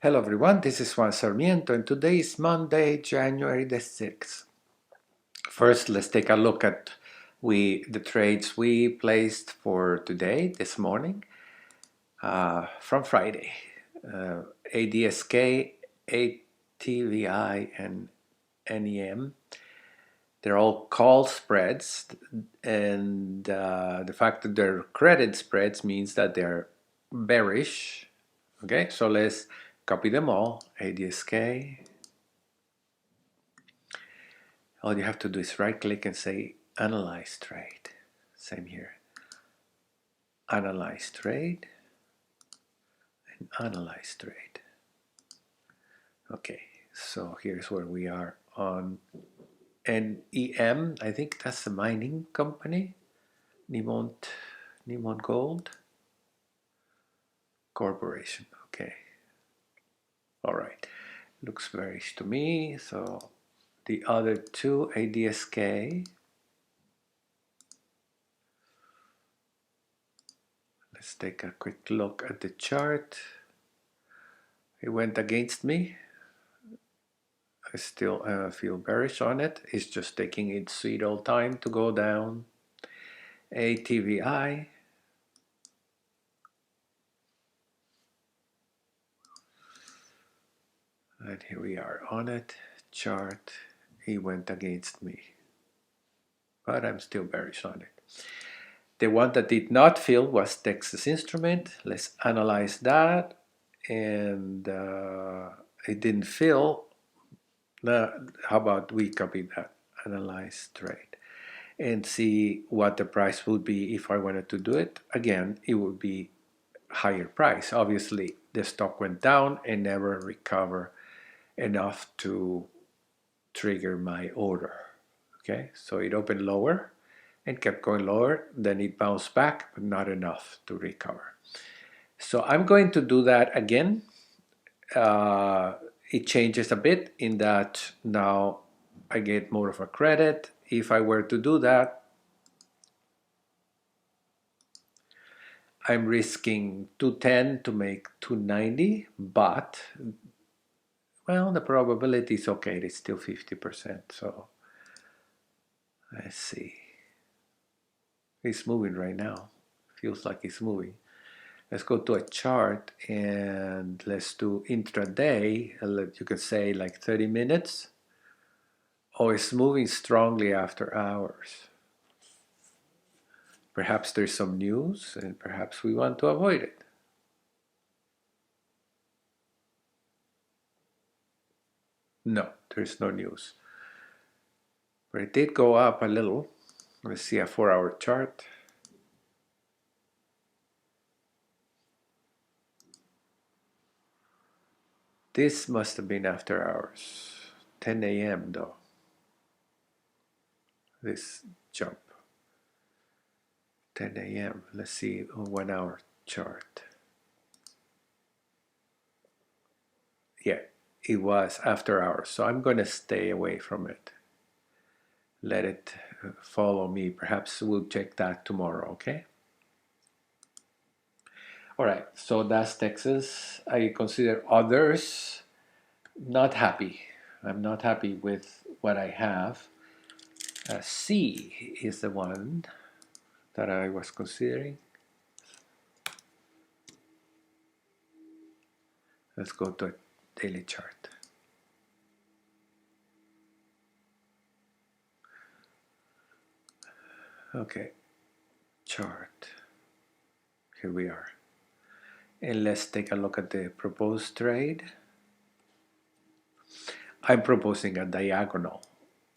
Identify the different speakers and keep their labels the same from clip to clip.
Speaker 1: Hello everyone, this is Juan Sarmiento and today is Monday, January the 6th. First, let's take a look at the trades we placed for today, this morning, from Friday. ADSK, ATVI, and NEM. They're all call spreads, and the fact that they're credit spreads means that they're bearish. Okay, so let's copy them all. ADSK. All you have to do is right click and say analyze trade. Same here. Analyze trade and analyze trade. Okay, so here's where we are on NEM. I think that's the mining company. Newmont Gold Corporation. Okay. All right. Looks bearish to me. So the other two, ADSK. Let's take a quick look at the chart. It went against me. I still feel bearish on it. It's just taking its sweet old time to go down. ATVI. And here we are on it. Chart. It went against me. But I'm still bearish on it. The one that did not fill was Texas Instrument. Let's analyze that. And it didn't fill. Now, how about we copy that? Analyze trade. And see what the price would be if I wanted to do it. Again, it would be higher price. Obviously, the stock went down and never recovered enough to trigger my order. Okay, so it opened lower and kept going lower. Then it bounced back, but not enough to recover. So I'm going to do that again. It changes a bit in that now I get more of a credit. If I were to do that, I'm risking 210 to make 290, but well, the probability is okay. It's still 50%. So let's see. It's moving right now. Feels like it's moving. Let's go to a chart and let's do intraday. You can say like 30 minutes. Oh, it's moving strongly after hours. Perhaps there's some news and perhaps we want to avoid it. No, there's no news. But it did go up a little. Let's see a 4-hour chart. This must have been after hours. 10 a.m. though. This jump. 10 a.m. Let's see a 1-hour chart. Yeah, it was after hours. So I'm going to stay away from it. Let it follow me. Perhaps we'll check that tomorrow, okay? All right, so that's Texas. I consider others not happy. I'm not happy with what I have. C is the one that I was considering. Let's go to a daily chart. Okay, chart. Here we are. And let's take a look at the proposed trade. I'm proposing a diagonal,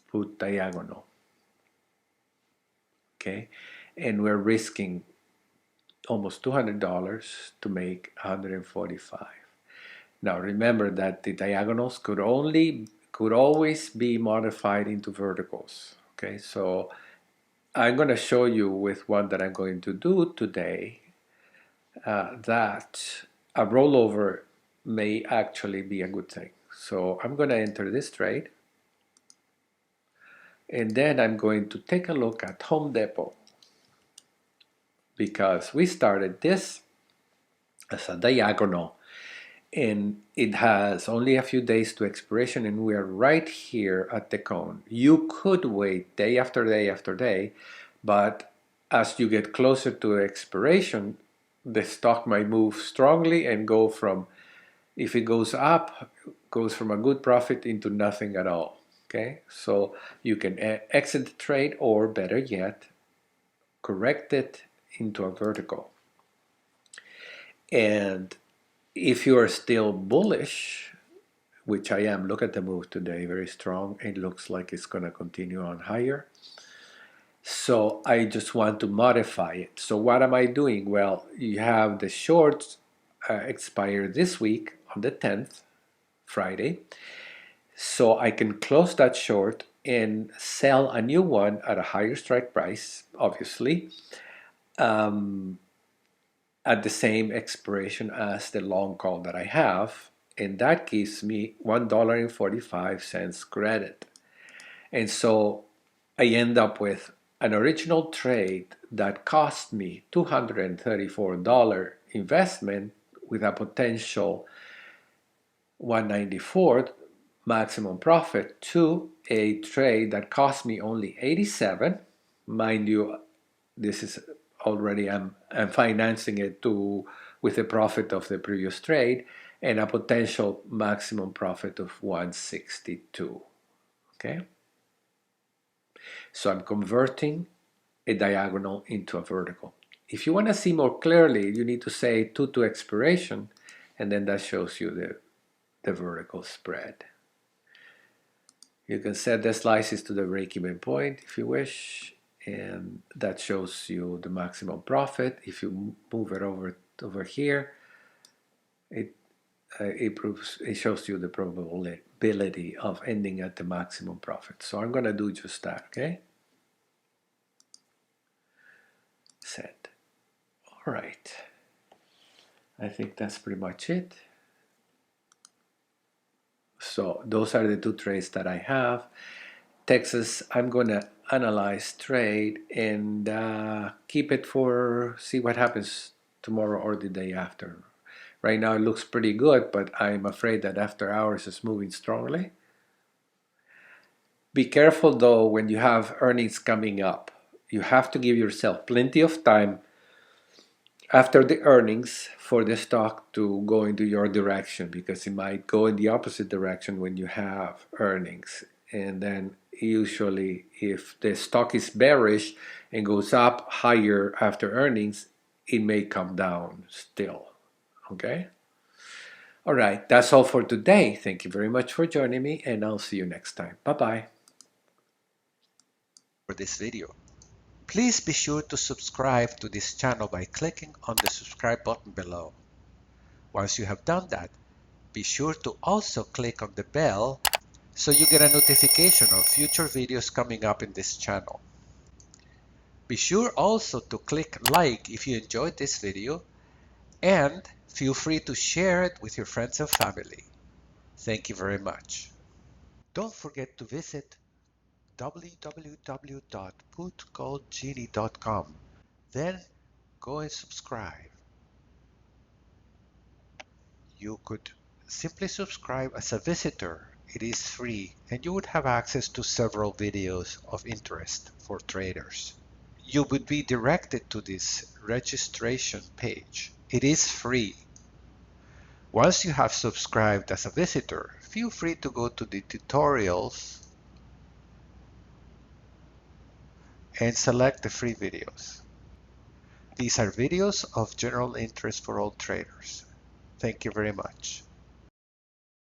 Speaker 1: put diagonal. Okay, and we're risking almost $200 to make 145. Now remember that the diagonals could always be modified into verticals. Okay, so I'm going to show you with one that I'm going to do today that a rollover may actually be a good thing. So I'm going to enter this trade. And then I'm going to take a look at Home Depot because we started this as a diagonal and it has only a few days to expiration, and we are right here at the cone. You could wait day after day after day, but as you get closer to expiration, the stock might move strongly and go from, if it goes up, goes from a good profit into nothing at all. Okay, so you can exit the trade, or better yet, correct it into a vertical. And if you are still bullish, which I am, look at the move today, very strong. It looks like it's going to continue on higher. So I just want to modify it. So what am I doing? Well, you have the shorts expire this week on the 10th, Friday. So I can close that short and sell a new one at a higher strike price, obviously, at the same expiration as the long call that I have. And that gives me $1.45 credit. And so I end up with an original trade that cost me $234 investment with a potential 194 maximum profit, to a trade that cost me only 87. Mind you, this is already, I'm financing it with the profit of the previous trade, and a potential maximum profit of 162. Okay, so I'm converting a diagonal into a vertical. If you want to see more clearly, you need to say 2 to expiration, and then that shows you the vertical spread. You can set the slices to the break-even point if you wish, and that shows you the maximum profit. If you move it over here, it shows you the probability of ending at the maximum profit. So I'm going to do just that. Okay, set. All right, I think that's pretty much it. So those are the two trades that I have. Texas, I'm going to analyze trade and keep it for, see what happens tomorrow or the day after. Right now it looks pretty good, but I'm afraid that after hours is moving strongly. Be careful though when you have earnings coming up. You have to give yourself plenty of time after the earnings for the stock to go into your direction, because it might go in the opposite direction when you have earnings. And then usually if the stock is bearish and goes up higher after earnings, it may come down still. Okay? All right, that's all for today. Thank you very much for joining me, and I'll see you next time. Bye-bye.
Speaker 2: For this video. Please be sure to subscribe to this channel by clicking on the subscribe button below. Once you have done that, be sure to also click on the bell so you get a notification of future videos coming up in this channel. Be sure also to click like if you enjoyed this video, and feel free to share it with your friends and family. Thank you very much. Don't forget to visit www.PutCallGenie.com. Then go and subscribe. You could simply subscribe as a visitor. It is free, and you would have access to several videos of interest for traders. You would be directed to this registration page. It is free. Once you have subscribed as a visitor, feel free to go to the tutorials and select the free videos. These are videos of general interest for all traders. Thank you very much.